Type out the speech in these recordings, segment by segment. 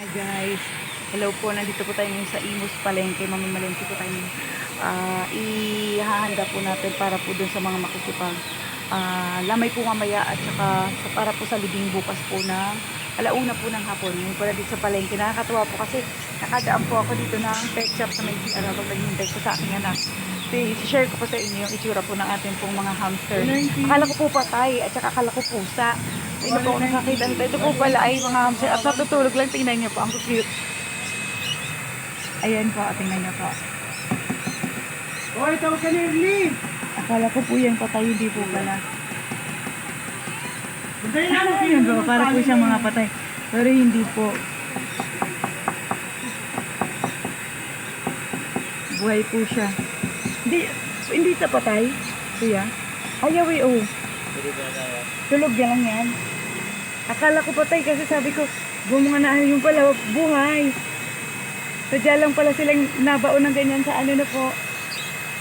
Hi guys, hello po, nandito po tayo ngayon sa Imus Palengke, mamimalengke po tayo ihahanda po natin para po dun sa mga makikipag lamay po mamaya at saka para po sa libing bukas po na alauna po ng hapon. Ngayon po na dito sa palengke, nakakatuwa po kasi nakadaan po ako dito ng pet shop sa may pag naghihintay ko sa aking anak. I-share ko po sa inyo yung itsura po ng ating pong mga hamster. Akala ko po patay at saka akala ko pusa. Ito po, nakakita nito. Ito po pala ay mga hamster. At natutulog lang, tingnan niyo po. Ang cute. Ayan po, tingnan niyo po. Hoy, tawag ka na Ernie! Akala ko po yan patay, hindi po pala. Ayun Ayan po, para po siyang mga patay. Pero hindi po. Buhay po siya. Hindi sa patay, kuya. Ayaw eh, oh. Tulog niya lang yan. Akala ko patay kasi sabi ko, gumanahan yung pala, buhay. Sadya lang pala silang nabaon ng ganyan sa ano na po.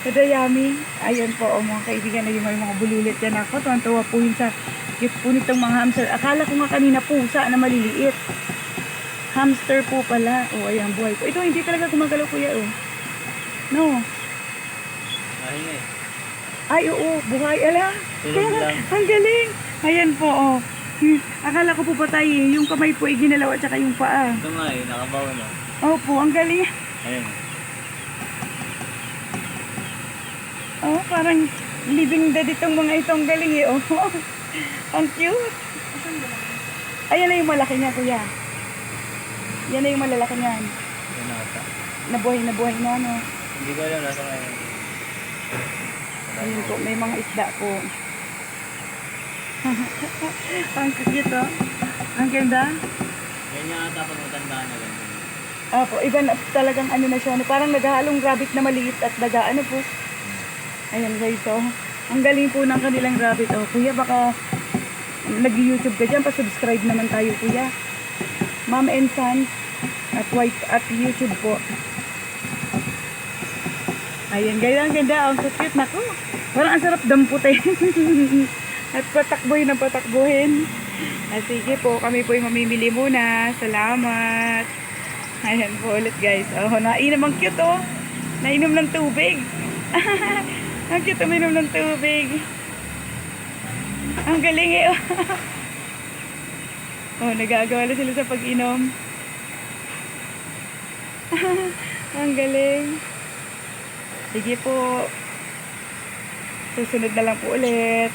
Sa dayami. Ayun po, oh, mga kaibigan na yung may mga bululit yan ako. Tuwan-tuwa po yun sa cute po nitong mga hamster. Akala ko nga kanina pusa na maliliit. Hamster po pala. Oh, ayan, buhay po. Ito, hindi talaga gumagalaw, kuya, oh. No. Ay, oo, buhay. Ala, ang galing. Ayan po, oh. Akala ko po patay eh. Yung kamay po, ginalaw at saka yung paa. Ito nga eh, nakabaw na. Opo, ang galing. Ayun. Oh, parang living dead itong mga itong galing eh. Oh, ang cute. Ayan na yung malaki niya, kuya. Yan na yung malalaki niyan. Yan na ata. Nabuhay na, no? Hindi ko alam nasa ngayon. Ayun po, may mga isda po. Ang cute, oh. Ang ganda. Ganyan ata pag matandaan na ganyan. Opo, iba na talagang ano na siya. Parang naghahalong rabbit na maliit at daga. Ano po? Ayan guys, oh. Ang galing po ng kanilang rabbit. Oh, kuya, baka nag-YouTube ka dyan. Pa-subscribe naman tayo, kuya. Mom and Sons at YouTube po. Ayan, guys, ang ganda. Ang cute. Naku, parang ang sarap damputin. At patakbuhin. Sige po, kami po yung mamimili muna. Salamat. Ayan po ulit guys. Oh, nainom ang cute, oh. Nainom ng tubig. Ang cute, uminom ng tubig. Ang galing eh, oh. Oh, nagagawa na sila sa pag-inom. Ang galing. Sige po. Susunod na lang po ulit.